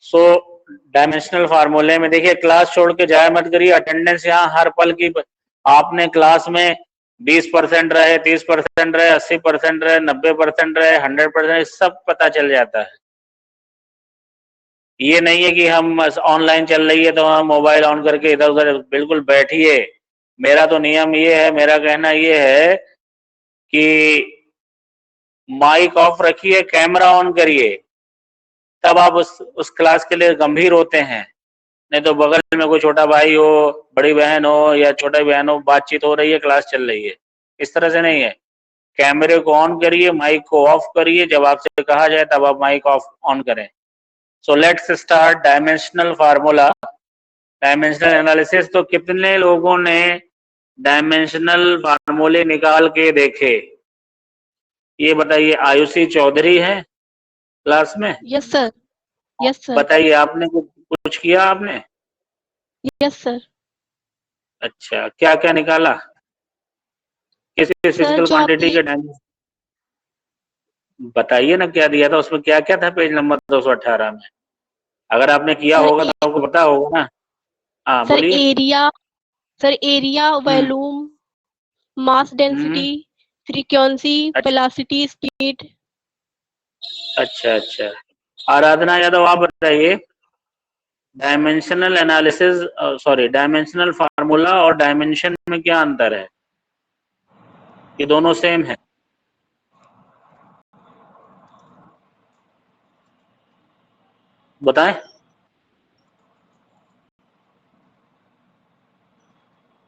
सो dimensional फार्मूले में देखिए, क्लास छोड़ के जाए मत करिए, अटेंडेंस यहाँ हर पल की। आपने क्लास में 20% रहे, 30% रहे, 80% रहे, 90% रहे, 100% सब पता चल जाता है। ये नहीं है कि हम ऑनलाइन चल रही है तो हम मोबाइल ऑन करके इधर उधर बिल्कुल बैठिए। मेरा तो नियम ये है, मेरा कहना ये है कि माइक ऑफ रखिए, कैमरा ऑन करिए, तब आप उस क्लास के लिए गंभीर होते हैं। नहीं तो बगल में कोई छोटा भाई हो, बड़ी बहन हो या छोटा बहन हो, बातचीत हो रही है, क्लास चल रही है, इस तरह से नहीं है। कैमरे को ऑन करिए, माइक को ऑफ करिए, जब आपसे कहा जाए तब आप माइक ऑफ ऑन करें। So let's start dimensional formula, dimensional analysis. तो कितने लोगों ने डायमेंशनल फार्मूले निकाल के देखे, ये बताइए। आयुषी चौधरी है क्लास में? Yes sir, yes sir. बताइए, आपने कुछ किया आपने? Yes sir. अच्छा, क्या क्या निकाला? किसी फिजिकल जो क्वांटिटी आपने के डायमेंशन बताइए ना, क्या दिया था उसमें, क्या क्या था पेज नंबर 218 में? अगर आपने किया सर होगा तो आपको पता होगा ना। हाँ सर बोलिए। Area, sir area, volume, mass density, frequency, velocity, speed. अच्छा अच्छा, आराधना यादव आप बताइए, dimensional analysis, sorry dimensional formula और डायमेंशन में क्या अंतर है? ये दोनों सेम है? बताएं।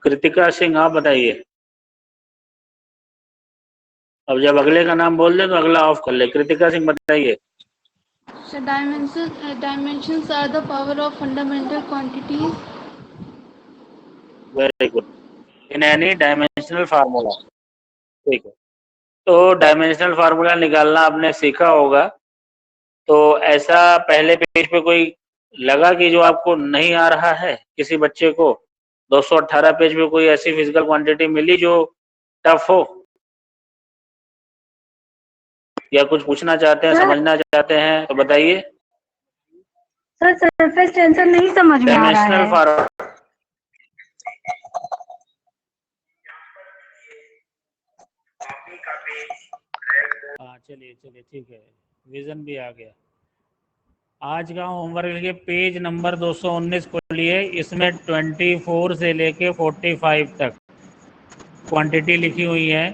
कृतिका सिंह आप बताइए। अब जब अगले का नाम बोल दे तो अगला ऑफ कर ले। कृतिका सिंह बताइए। So dimensions are the power of fundamental quantities. Very good. In any dimensional formula, ठीक है। तो डायमेंशनल फार्मूला निकालना आपने सीखा होगा। तो ऐसा पहले पेज पे कोई लगा कि जो आपको नहीं आ रहा है? किसी बच्चे को 218 पेज पे कोई ऐसी फिजिकल क्वांटिटी मिली जो टफ हो, या कुछ पूछना चाहते हैं, समझना चाहते हैं तो बताइए। सर सरफेस टेंशन नहीं समझ में आ रहा डायमेंशनल है। फार्मूला, हाँ चलिए चलिए ठीक है, विजन भी आ गया। आज का होमवर्क लिखिए, पेज नंबर 219 खोलिए, इसमें 24 से लेके 45 तक क्वांटिटी लिखी हुई है।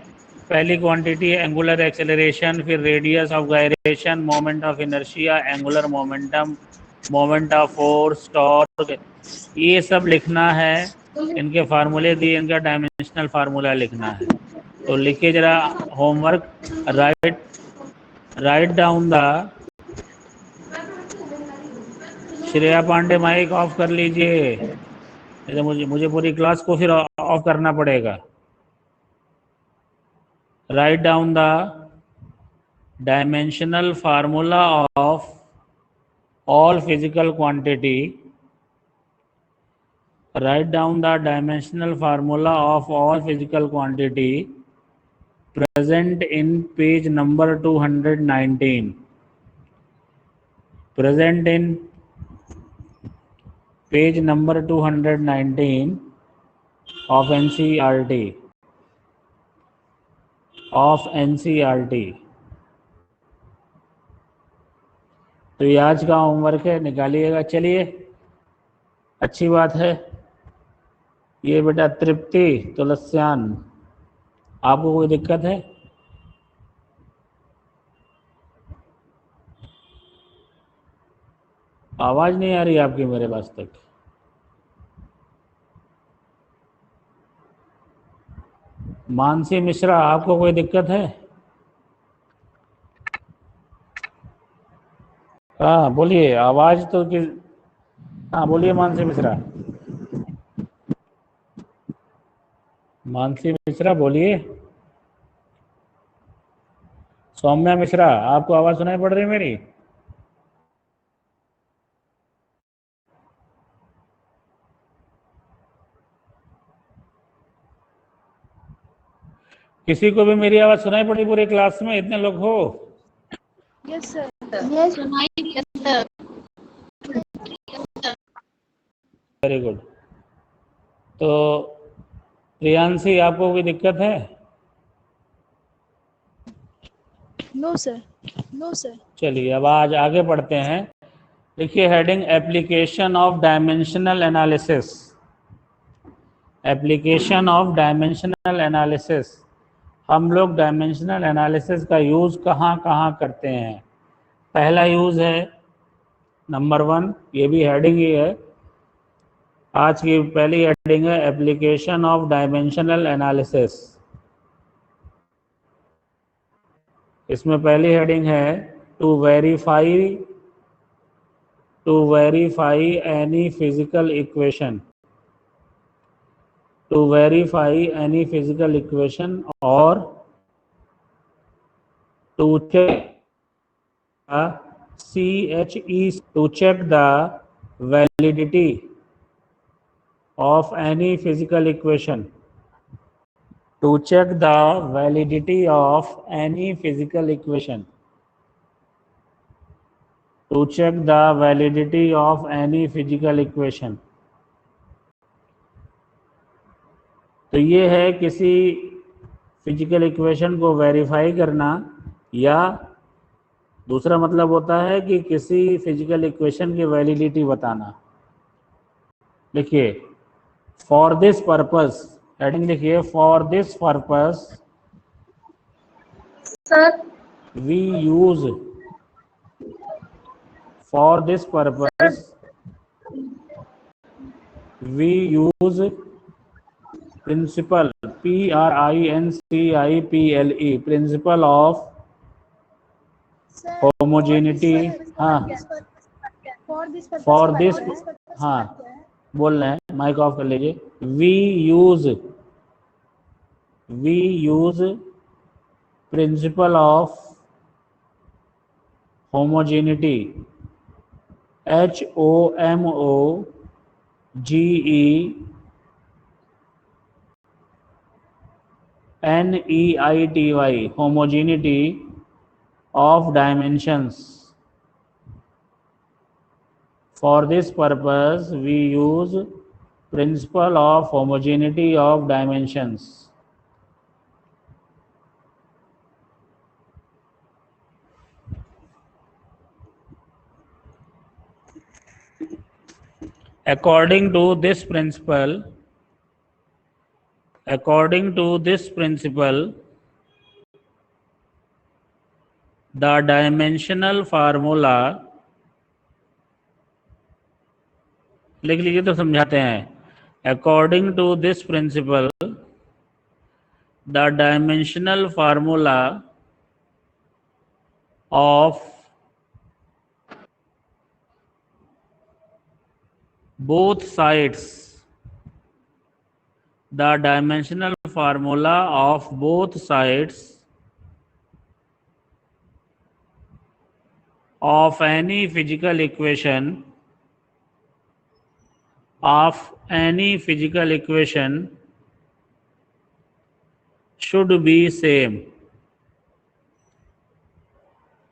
पहली क्वांटिटी है एंगुलर एक्सेलरेशन, फिर radius of gyration, moment of inertia, angular momentum, moment of force, torque, ये सब लिखना है। इनके फार्मूले दिए, इनका डायमेंशनल फार्मूला लिखना है। तो लिखिए जरा homework, write down the, Shreya Pandey mic off कर लीजिए, तो मुझे पूरी क्लास को फिर ऑफ करना पड़ेगा। Right down the dimensional formula of all physical quantity. Write down the dimensional formula of all physical quantity present in page number 219. Present in page number 219 of NCERT. Of NCERT. तो ये आज का homework है, निकालिएगा। चलिए, अच्छी बात है। ये बेटा तृप्ति तुलस्यान, आपको कोई दिक्कत है? आवाज नहीं आ रही आपकी मेरे पास तक। मानसी मिश्रा, आपको कोई दिक्कत है? हाँ बोलिए, आवाज तो कि, हाँ बोलिए मानसी मिश्रा। मानसी मिश्रा बोलिए। सौम्या मिश्रा, आपको आवाज सुनाई पड़ रही है मेरी? किसी को भी मेरी आवाज सुनाई पड़ी पूरी क्लास में? इतने लोग हो? Yes sir. Yes sir. Very good. तो प्रियांशी, आपको कोई दिक्कत है? No sir, no sir. चलिए अब आज आगे बढ़ते हैं। देखिए heading application of dimensional analysis. Application of dimensional analysis, हम लोग डायमेंशनल एनालिसिस का यूज़ कहाँ कहाँ करते हैं। पहला यूज़ है नंबर 1, ये भी हेडिंग ही है, आज की पहली हेडिंग है एप्लीकेशन ऑफ डायमेंशनल एनालिसिस। इसमें पहली हेडिंग है to verify any physical equation, to verify any physical equation और to check CHE, to check the validity of any physical equation, to check the validity of any physical equation, to check the validity of any physical equation। तो ये है किसी physical equation को verify करना, या दूसरा मतलब होता है कि किसी फिजिकल इक्वेशन की वैलिडिटी बताना। लिखिए फॉर दिस पर्पस, हेडिंग लिखिए for this purpose sir we use, for this purpose we use principle, PRINCIPLE, principle of homogeneity. हाँ फॉर दिस, हाँ बोल रहे हैं, माइक ऑफ कर लीजिए। We use principle of homogeneity, HOMOGENEITY, homogeneity of dimensions। For this purpose we use principle of homogeneity of dimensions। According to this principle, the dimensional formula, लिख लीजिए तो समझाते हैं। According to this principle, the dimensional formula of both sides, the dimensional formula of both sides of any physical equation, should be same,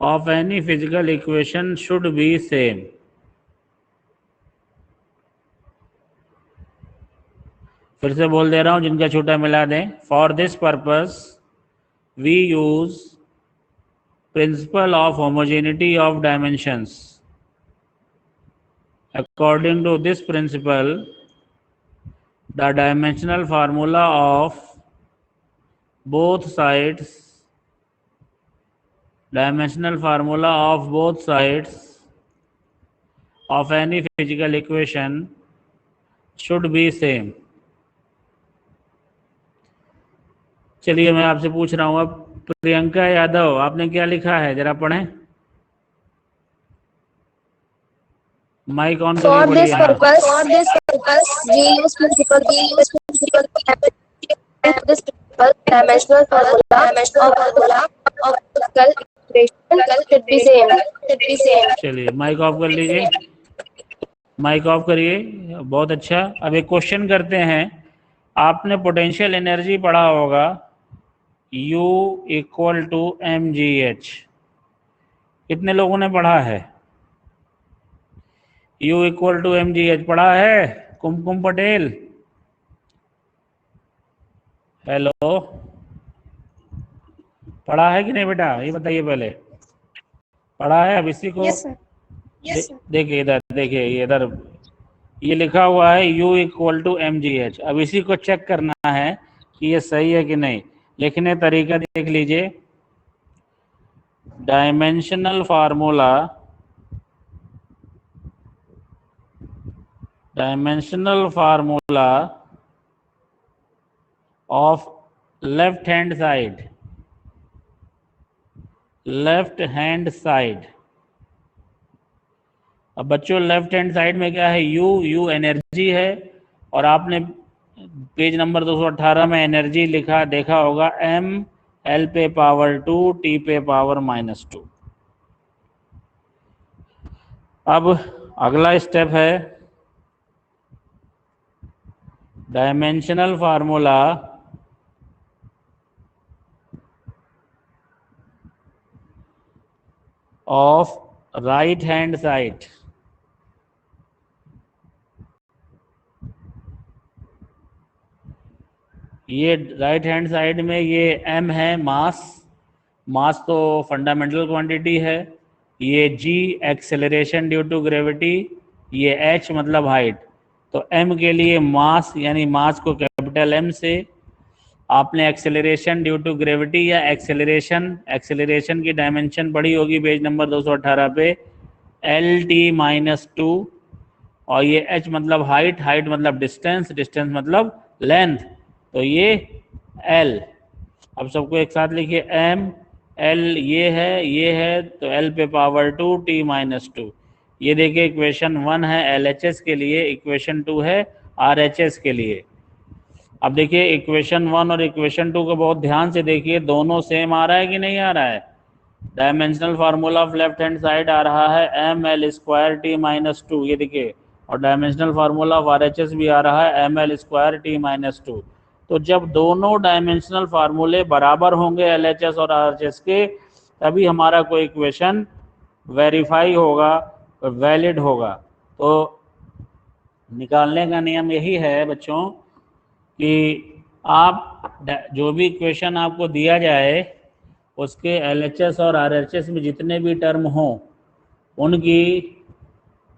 of any physical equation should be same। फिर से बोल दे रहा हूं, जिनका छोटा मिला दें। For this purpose we use principle of homogeneity of dimensions. According to this principle, the dimensional formula of both sides of any physical equation should be same। चलिए मैं आपसे पूछ रहा हूँ अब, प्रियंका यादव आपने क्या लिखा है, जरा पढ़ें। माइक ऑन करिए। For this purpose, we use principle dimensional formula of physical equation should be same। चलिए माइक ऑफ कर लीजिए, माइक ऑफ करिए। बहुत अच्छा। अब एक क्वेश्चन करते हैं। आपने पोटेंशियल एनर्जी पढ़ा होगा, U = mgh। कितने लोगों ने पढ़ा है? U = mgh पढ़ा है? कुमकुम पटेल, हेलो, पढ़ा है कि नहीं बेटा, ये बताइए पहले, पढ़ा है? अब इसी को Yes, sir. Yes, sir. देखिए इधर, देखिए ये इधर ये लिखा हुआ है U इक्वल टू mgh। अब इसी को चेक करना है कि ये सही है कि नहीं। लिखने तरीका देख लीजिए, dimensional formula, dimensional formula of left hand side, left hand side. अब बच्चों लेफ्ट हैंड साइड में क्या है, U एनर्जी है, और आपने पेज नंबर 218 में एनर्जी लिखा देखा होगा, M L पे पावर 2 T पे पावर -2। अब अगला स्टेप है dimensional formula of right hand side. ये राइट हैंड साइड में ये m है मास, मास तो फंडामेंटल क्वांटिटी है, ये g acceleration due to gravity, ये h मतलब हाइट। तो m के लिए मास, यानी मास को कैपिटल M से, आपने एक्सेलरेशन ड्यू टू ग्रेविटी या एक्सेलरेशन की डायमेंशन पढ़ी होगी पेज नंबर 218 पे, LT-2, और ये h मतलब हाइट, हाइट मतलब डिस्टेंस, डिस्टेंस मतलब लेंथ, तो ये L। अब सबको एक साथ लिखिए, M L ये है, तो L पे पावर 2 T-2। ये देखिए इक्वेशन 1 है LHS के लिए, इक्वेशन 2 है RHS के लिए। अब देखिए इक्वेशन 1 और इक्वेशन 2 को बहुत ध्यान से देखिए, दोनों सेम आ रहा है कि नहीं आ रहा है। Dimensional formula of left hand side आ रहा है ML² T-2, ये देखिए, और डायमेंशनल फार्मूला ऑफ RHS भी आ रहा है ML² T-2। तो जब दोनों डायमेंशनल फार्मूले बराबर होंगे LHS और RHS के, तभी हमारा कोई इक्वेशन वेरीफाई होगा, वैलिड होगा। तो निकालने का नियम यही है बच्चों कि आप जो भी इक्वेशन आपको दिया जाए उसके LHS और RHS में जितने भी टर्म हों उनकी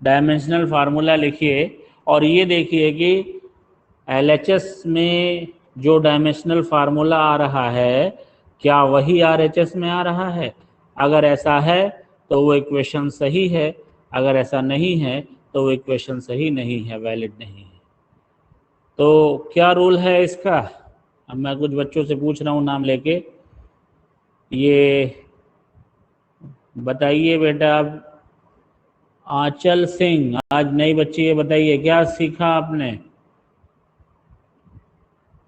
डायमेंशनल फार्मूला लिखिए, और ये देखिए कि LHS में जो डायमेंशनल फार्मूला आ रहा है क्या वही RHS में आ रहा है। अगर ऐसा है तो वो इक्वेशन सही है, अगर ऐसा नहीं है तो वो इक्वेशन सही नहीं है, वैलिड नहीं है। तो क्या रूल है इसका, अब मैं कुछ बच्चों से पूछ रहा हूँ नाम लेके, ये बताइए बेटा। आंचल सिंह, आज नई बच्ची है, बताइए क्या सीखा आपने,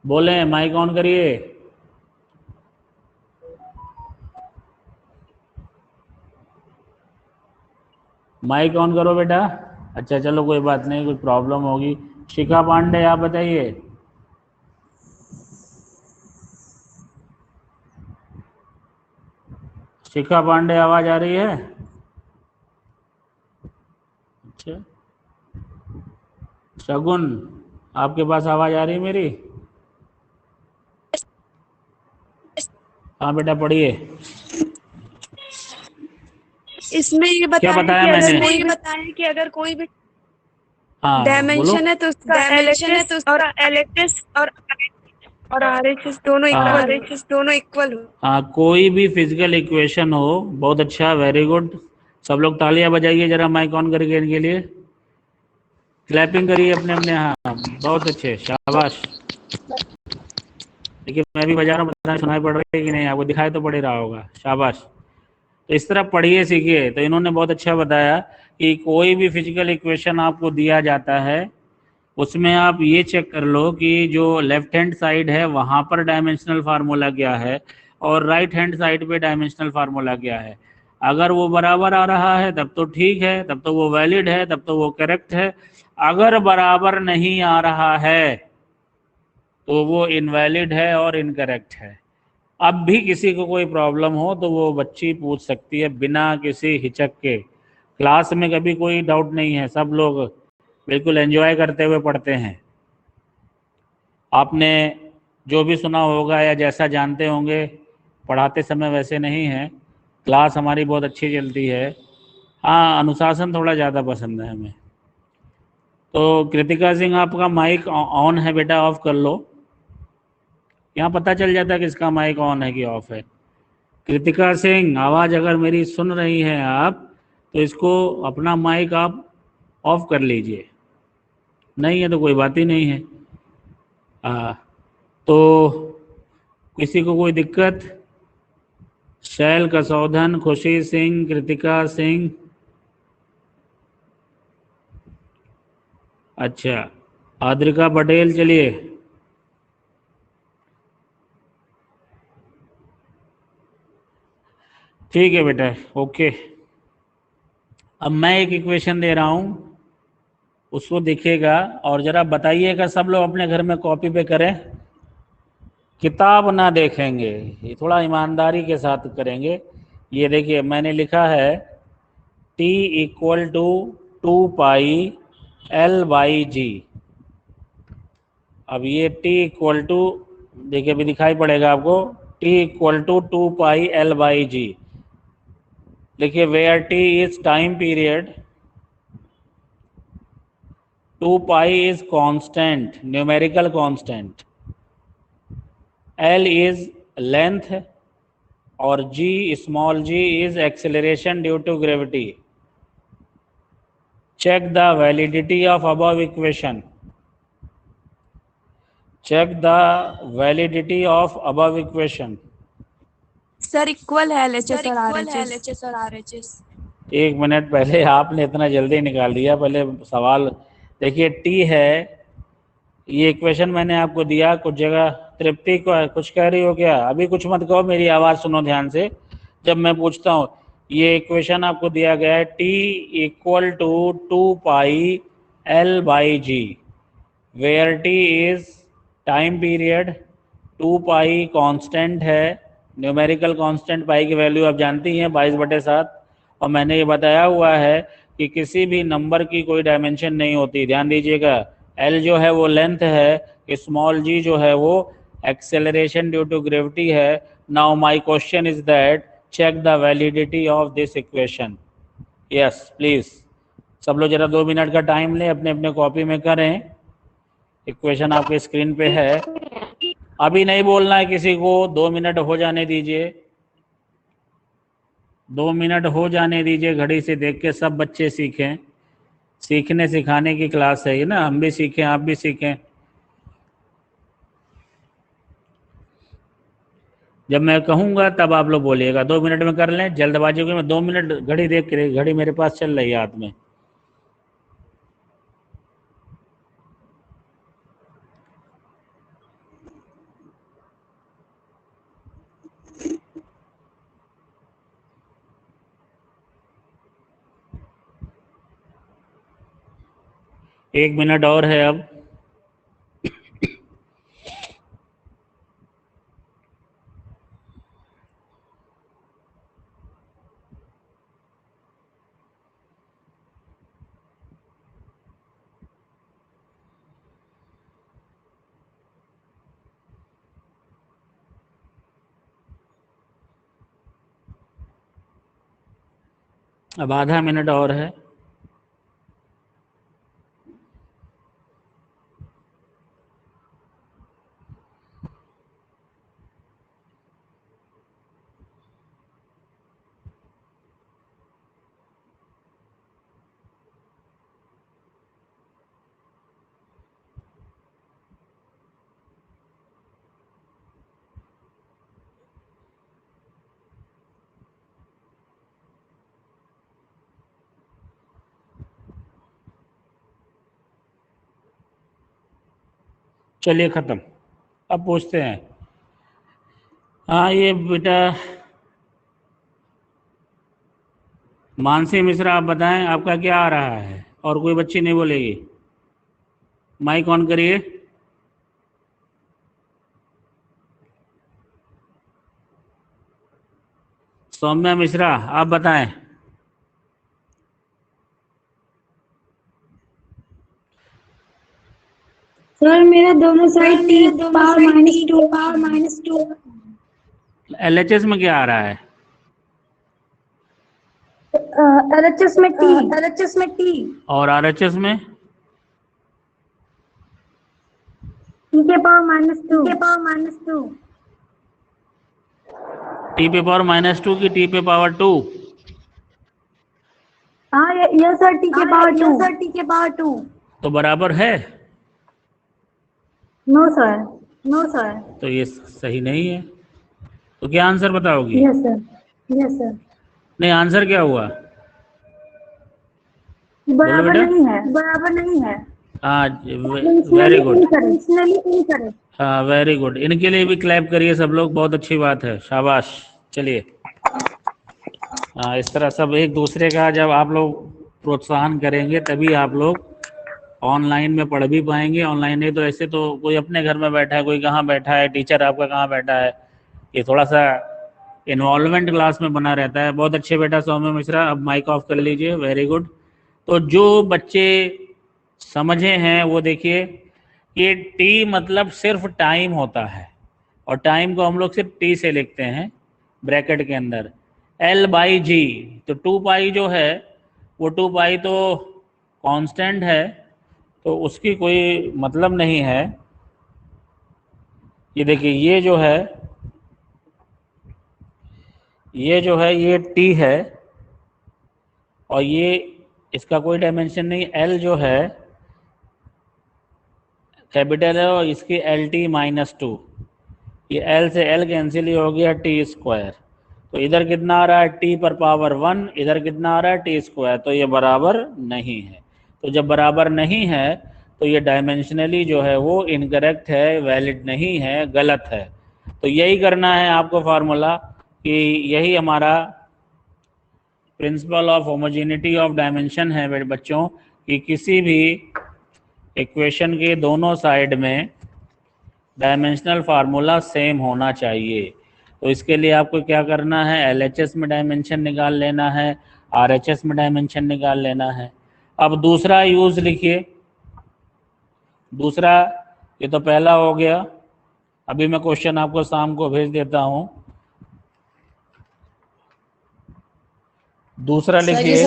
बोले, माइक ऑन करिए। माइक ऑन करो बेटा। अच्छा चलो कोई बात नहीं, कुछ प्रॉब्लम होगी। शिखा पांडे आप बताइए। शिखा पांडे आवाज आ रही है? अच्छा, शगुन आपके पास आवाज आ रही है मेरी? हाँ बेटा पढ़िए। इसमें ये क्या बताया बताया कि अगर कोई भी हाँ डायमेंशन है तो उसका LHS और RHS दोनों इक्वल हो। हाँ, कोई भी फिजिकल इक्वेशन हो, बहुत अच्छा, वेरी गुड। सब लोग तालियां बजाइए जरा माइक ऑन करके इनके लिए, क्लैपिंग करिए अपने अपने। हाँ बहुत अच्छे, शाबाश। देखिए मैं भी बजा रहा हूँ, बताना सुनाई पड़ रही है कि नहीं आपको, दिखाई तो पड़ ही रहा होगा, शाबाश। तो इस तरह पढ़िए सीखिए। तो इन्होंने बहुत अच्छा बताया कि कोई भी फिजिकल इक्वेशन आपको दिया जाता है उसमें आप ये चेक कर लो कि जो लेफ्ट हैंड साइड है वहाँ पर डायमेंशनल फार्मूला क्या है और राइट हैंड साइड पे डायमेंशनल फार्मूला क्या है। अगर वो बराबर आ रहा है तब तो ठीक है, तब तो वो वैलिड है, तब तो वो करेक्ट है। अगर बराबर नहीं आ रहा है तो वो इनवैलिड है और इनकरेक्ट है। अब भी किसी को कोई प्रॉब्लम हो तो वो बच्ची पूछ सकती है बिना किसी हिचक के। क्लास में कभी कोई डाउट नहीं है, सब लोग बिल्कुल एंजॉय करते हुए पढ़ते हैं। आपने जो भी सुना होगा या जैसा जानते होंगे, पढ़ाते समय वैसे नहीं है। क्लास हमारी बहुत अच्छी चलती है। हाँ, अनुशासन थोड़ा ज़्यादा पसंद है हमें। तो कृतिका सिंह, आपका माइक ऑन है बेटा, ऑफ कर लो। यहाँ पता चल जाता है किसका माइक ऑन है कि ऑफ है। कृतिका सिंह, आवाज़ अगर मेरी सुन रही हैं आप, तो इसको अपना माइक आप ऑफ कर लीजिए। नहीं है तो कोई बात ही नहीं है। तो किसी को कोई दिक्कत? शैल कसौधन, खुशी सिंह, कृतिका सिंह, अच्छा, आद्रिका पटेल, चलिए। ठीक है बेटा, ओके। अब मैं एक इक्वेशन दे रहा हूँ, उसको दिखेगा और ज़रा बताइएगा। सब लोग अपने घर में कॉपी पे करें, किताब ना देखेंगे, ये थोड़ा ईमानदारी के साथ करेंगे। ये देखिए मैंने लिखा है t इक्वल टू 2π/L/G। अब ये t इक्वल टू, देखिए अभी दिखाई पड़ेगा आपको, t इक्वल टू 2π/L/G। देखिए where t is time period, 2π is constant, numerical constant, L is length और g, small g is acceleration due to gravity. Check the validity of above equation. Check the validity of above equation. Sir equal है LHS और RHS। एक minute, पहले आपने इतना जल्दी निकाल दिया, पहले सवाल देखिए। टी है, ये इक्वेशन मैंने आपको दिया, कुछ जगह तृप्ति को कुछ कह रही हो क्या? अभी कुछ मत कहो, मेरी आवाज़ सुनो ध्यान से जब मैं पूछता हूँ। ये इक्वेशन आपको दिया गया है, t equal to 2π/L/G, where t is time period, 2π constant है, न्यूमेरिकल कांस्टेंट, पाई की वैल्यू आप जानती हैं 22/7। और मैंने ये बताया हुआ है कि किसी भी नंबर की कोई डायमेंशन नहीं होती, ध्यान दीजिएगा। L जो है वो लेंथ है, स्मॉल g जो है वो एक्सेलरेशन ड्यू टू ग्रेविटी है। Now my question is that check the validity of this equation. Yes please, सब लोग जरा 2 मिनट का टाइम लें, अपने अपने कॉपी में करें। इक्वेशन आपके स्क्रीन पे है, अभी नहीं बोलना है किसी को, 2 मिनट हो जाने दीजिए, 2 मिनट हो जाने दीजिए। घड़ी से देख के सब बच्चे सीखें, सीखने सिखाने की क्लास है ये ना, हम भी सीखें आप भी सीखें। जब मैं कहूँगा तब आप लोग बोलिएगा। 2 मिनट में कर लें, जल्दबाजी में। 2 मिनट घड़ी देख के, घड़ी मेरे पास चल रही है हाथ में। एक मिनट और है अब। अब आधा मिनट और है। चलिए ख़त्म। अब पूछते हैं। हाँ ये बेटा मानसी मिश्रा, आप बताएं आपका क्या आ रहा है? और कोई बच्ची नहीं बोलेगी? माइक ऑन करिए। सौम्या मिश्रा, आप बताएं। सर मेरा दोनों साइड टी पावर -2 LHS में क्या आ रहा है? LHS में टी और RHS में? टी के पावर -2 टी पे पावर -2 की टी पे पावर 2? हाँ यस सर, टी के पावर 2 तो बराबर है? नो सर तो ये सही नहीं है। तो क्या आंसर बताओगी? यस सर नहीं, आंसर क्या हुआ? बराबर बेटा। नहीं है हाँ, वेरी गुड। इनकरेक्ट। हाँ, वेरी गुड। इनके लिए भी क्लैप करिए सब लोग, बहुत अच्छी बात है, शाबाश। चलिए, हाँ, इस तरह सब एक दूसरे का जब आप लोग प्रोत्साहन करेंगे तभी आप लोग ऑनलाइन में पढ़ भी पाएंगे। ऑनलाइन नहीं तो ऐसे तो कोई अपने घर में बैठा है, कोई कहाँ बैठा है, टीचर आपका कहाँ बैठा है, ये थोड़ा सा इन्वॉल्वमेंट क्लास में बना रहता है। बहुत अच्छे बेटा सौम्य मिश्रा, अब माइक ऑफ कर लीजिए, वेरी गुड। तो जो बच्चे समझे हैं वो देखिए कि टी मतलब सिर्फ टाइम होता है, और टाइम को हम लोग सिर्फ टी से लिखते हैं ब्रैकेट के अंदर, L/G। तो 2 पाई जो है वो 2 पाई तो कांस्टेंट है, तो उसकी कोई मतलब नहीं है। ये देखिए, ये जो है ये टी है, और ये इसका कोई डायमेंशन नहीं। L जो है कैपिटल है, और इसकी LT-2, ये L से L कैंसिल ही हो गया, T²। तो इधर कितना आ रहा है? T पर पावर 1, इधर कितना आ रहा है? T²। तो ये बराबर नहीं है। तो जब बराबर नहीं है तो ये डायमेंशनली जो है वो इनकरेक्ट है, वैलिड नहीं है, गलत है। तो यही करना है आपको फार्मूला, कि यही हमारा principal of homogeneity of dimension है मेरे बच्चों, कि किसी भी इक्वेशन के दोनों साइड में डायमेंशनल फार्मूला सेम होना चाहिए। तो इसके लिए आपको क्या करना है? LHS में डायमेंशन निकाल लेना है, RHS में डायमेंशन निकाल लेना है। अब दूसरा यूज लिखिए। दूसरा, ये तो पहला हो गया, अभी मैं क्वेश्चन आपको शाम को भेज देता हूं। दूसरा लिखिए।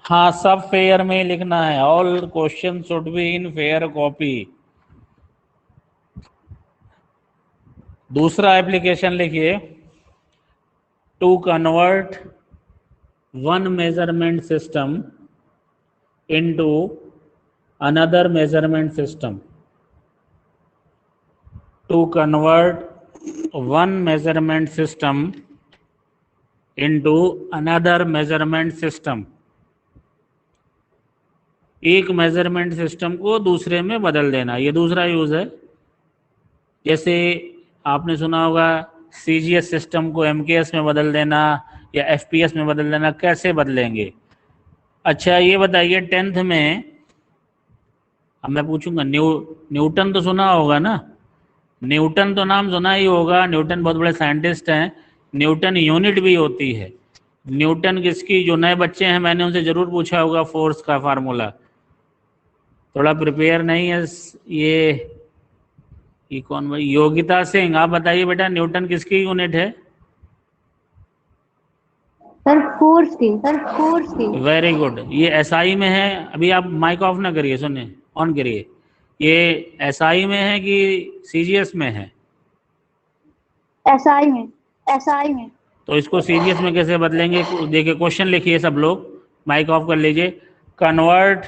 हाँ, सब फेयर में लिखना है। All question should be in fair copy. दूसरा एप्लीकेशन लिखिए, to convert one measurement system into another measurement system. To convert one measurement system into another measurement system. एक मेजरमेंट सिस्टम को दूसरे में बदल देना, ये दूसरा यूज है। जैसे आपने सुना होगा CGS सिस्टम को MKS में बदल देना या FPS में बदल देना। कैसे बदलेंगे? अच्छा, ये बताइए 10th में, अब मैं पूछूंगा, न्यूटन तो सुना होगा ना? न्यूटन तो नाम सुना ही होगा, न्यूटन बहुत बड़े साइंटिस्ट हैं। न्यूटन यूनिट भी होती है। न्यूटन किसकी? जो नए बच्चे हैं मैंने उनसे जरूर पूछा होगा फोर्स का फार्मूला, थोड़ा प्रिपेयर नहीं है ये कौन भाई? योगिता सिंह, आप बताइए बेटा, न्यूटन किसकी यूनिट है? सर फोर्स की। Very good. ये SI में है। अभी आप माइक ऑफ ना करिए, सुनिए, ऑन करिए। ये SI में है कि CGS में है? SI में। तो इसको CGS में कैसे बदलेंगे? देखिए, क्वेश्चन लिखिए सब लोग, माइक ऑफ कर लीजिए। Convert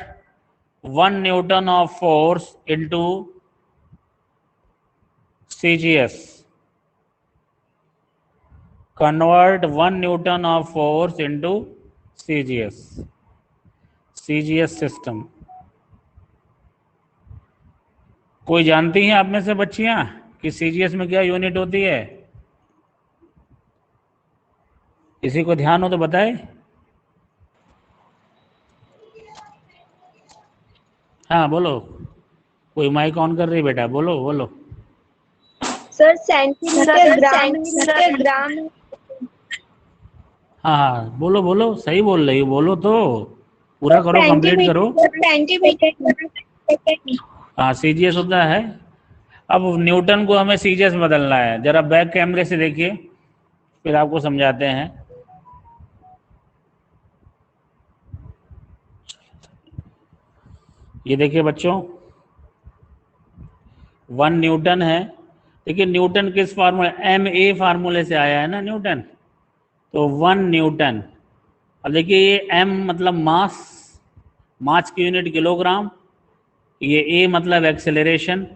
1 Newton of force into CGS। Convert 1 Newton of force into CGS system. कोई जानती हैं आप में से बच्चियां कि CGS में क्या यूनिट होती है? किसी को ध्यान हो तो बताए। हाँ बोलो, कोई माइक ऑन कर रही बेटा, बोलो। Sir centimetre gram. हाँ बोलो, सही बोल रही हो, बोलो तो, पूरा करो, कंप्लीट करो। Centimetre second. हाँ सीजीएस होता है। अब न्यूटन को हमें सीजीएस में बदलना है। जरा बैक कैमरे से देखिए, फिर आपको समझाते हैं। ये देखिए बच्चों, 1 न्यूटन है। देखिए न्यूटन किस फार्मूले, MA फार्मूले से आया है ना न्यूटन, तो 1 न्यूटन। अब देखिए ये M मतलब मास, मास की यूनिट किलोग्राम, ये A मतलब एक्सेलरेशन,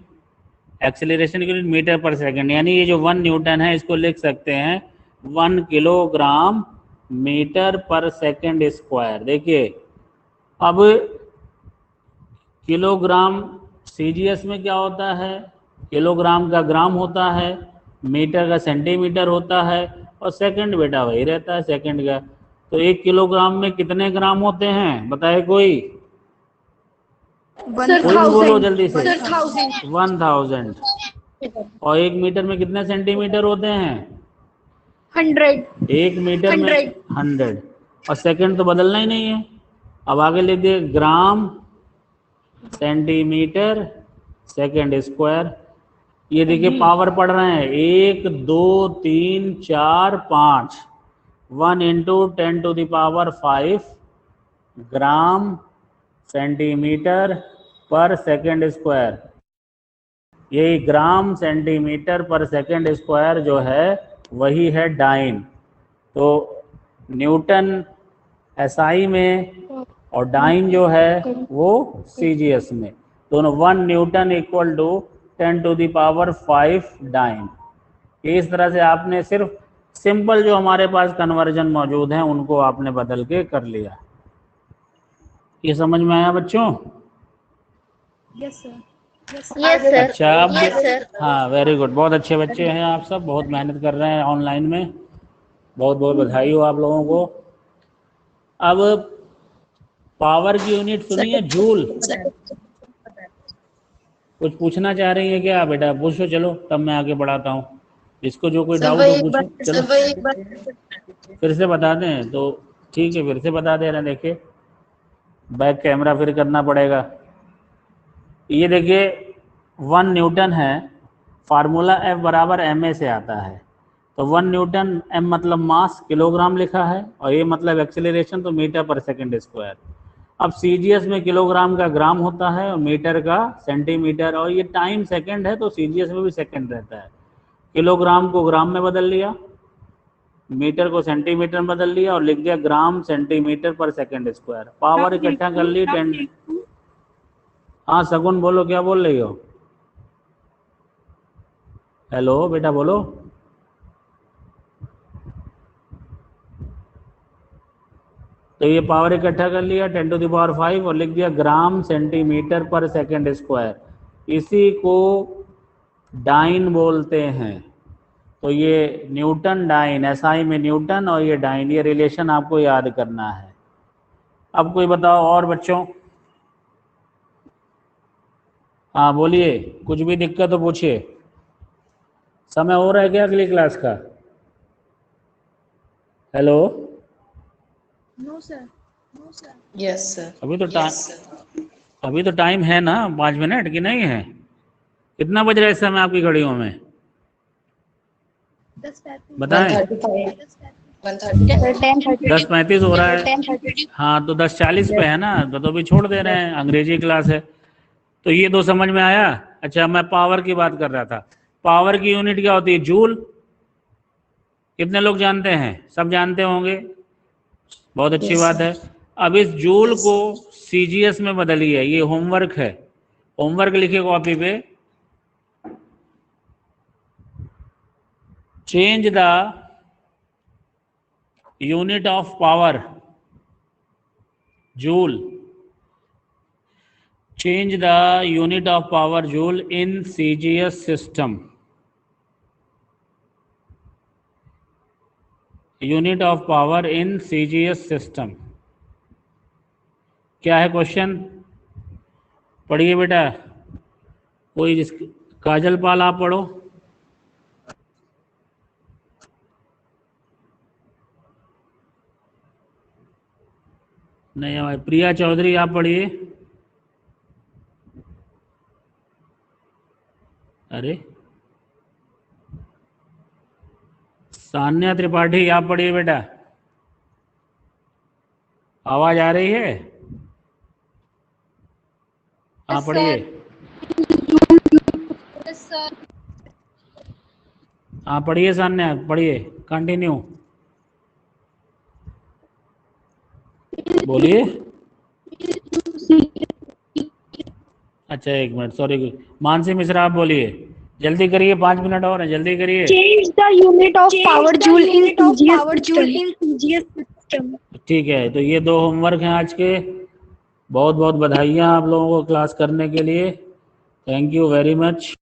एक्सेलरेशन की यूनिट मीटर पर सेकंड, यानी ये जो 1 न्यूटन है इसको लिख सकते हैं 1 किलोग्राम मीटर पर सेकंड स्क्वायर। देखिए अब किलोग्राम सीजीएस में क्या होता है, किलोग्राम का ग्राम होता है, मीटर का सेंटीमीटर होता है, और सेकंड बेटा वही रहता है सेकंड का। तो 1 किलोग्राम में कितने ग्राम होते हैं बताए कोई? सर कोई भी बोलो 1000 जल्दी से। सर 1000 1000। और 1 मीटर में कितने सेंटीमीटर होते हैं? 100 1 मीटर में 100। और सेकंड तो बदलना ही नहीं है। अब आगे लिख दिए ग्राम सेंटीमीटर सेकंड स्क्वायर। ये देखिए पावर पढ़ रहे हैं, 1 2 3 4 5, 1 इंटू 10⁵ ग्राम सेंटीमीटर पर सेकंड स्क्वायर। यही ग्राम सेंटीमीटर पर सेकंड स्क्वायर जो है वही है डाइन। तो न्यूटन एसआई में और डाइन जो है वो सीजीएस में, दोनों 1 न्यूटन इक्वल टू 10⁵ डाइन। इस तरह से आपने सिर्फ सिंपल जो हमारे पास कन्वर्जन मौजूद हैं उनको आपने बदल के कर लिया। ये समझ में आया बच्चों? Yes sir. Yes, sir. अच्छा अब Yes, sir. हाँ वेरी गुड, बहुत अच्छे बच्चे हैं आप सब, बहुत मेहनत कर रहे हैं ऑनलाइन में, बहुत बहुत बधाई हो आप लोगों को। अब पावर की यूनिट सुनी है जूल, कुछ पूछना चाह रही है क्या बेटा? पूछो चलो, तब मैं आगे बढ़ाता हूँ। जिसको जो कोई डाउट हो पूछो। चलो फिर से बता दें तो ठीक है, फिर से बता दे रहे हैं। देखिए बैक कैमरा फिर करना पड़ेगा। ये देखिए 1 न्यूटन है, फार्मूला F बराबर ma से आता है। तो 1 न्यूटन, m मतलब मास, किलोग्राम लिखा है, और ये मतलब एक्सेलरेशन, तो मीटर पर सेकंड स्क्वायर। अब सीजीएस में किलोग्राम का ग्राम होता है और मीटर का सेंटीमीटर, और ये टाइम सेकंड है तो सीजीएस में भी सेकंड रहता है। किलोग्राम को ग्राम में बदल लिया, मीटर को सेंटीमीटर में बदल लिया, और लिख दिया ग्राम सेंटीमीटर पर सेकंड स्क्वायर। पावर इकट्ठा कर ली 10। हाँ सगुन बोलो, क्या बोल रही हो? हेलो बेटा बोलो। तो ये पावर इकट्ठा कर लिया 10⁵ और लिख दिया ग्राम सेंटीमीटर पर सेकंड स्क्वायर। इसी को डाइन बोलते हैं। तो ये न्यूटन डाइन, एसआई में न्यूटन और ये डाइन, ये रिलेशन आपको याद करना है। अब कोई बताओ और बच्चों? हाँ बोलिए, कुछ भी दिक्कत हो पूछिए। समय हो रहा है क्या अगली क्लास का? Hello no sir. Yes, sir. अभी तो टाइम है ना, 5 मिनट की नहीं है? कितना बज रहा है इस समय आपकी घड़ियों में 10:35 बताएं? 135. 130. 10:35 हो रहा है। हाँ तो 10:40 पे है ना, तो भी छोड़ दे रहे हैं, अंग्रेजी क्लास है। तो ये दो समझ में आया? अच्छा मैं पावर की बात कर रहा था। पावर की यूनिट क्या होती है? जूल। कितने लोग जानते हैं? सब जानते होंगे, बहुत अच्छी बात है। अब इस जूल को सीजीएस में बदलिए, ये होमवर्क है, होमवर्क लिखिए कॉपी पे। Change the unit of power joule, change the unit of power joule in CGS system. Unit of power in CGS system क्या है क्वेश्चन? पढ़िए बेटा, कोई जिस काजल पाल आप पढ़ो। नहीं हमारे प्रिया चौधरी आप पढ़िए। अरे सान्या त्रिपाठी, आप पढ़िए बेटा, आवाज आ रही है? आप पढ़िए। आप पढ़िए सान्या, पढ़िए, कंटिन्यू बोलिए। अच्छा एक मिनट, सॉरी, मानसी मिश्रा आप बोलिए, जल्दी करिए, 5 मिनट और हैं, जल्दी करिए। Change the unit of power joule in PGS system. ठीक है, तो ये 2 होमवर्क हैं आज के। बहुत बहुत बधाइयाँ आप लोगों को क्लास करने के लिए। Thank you very much.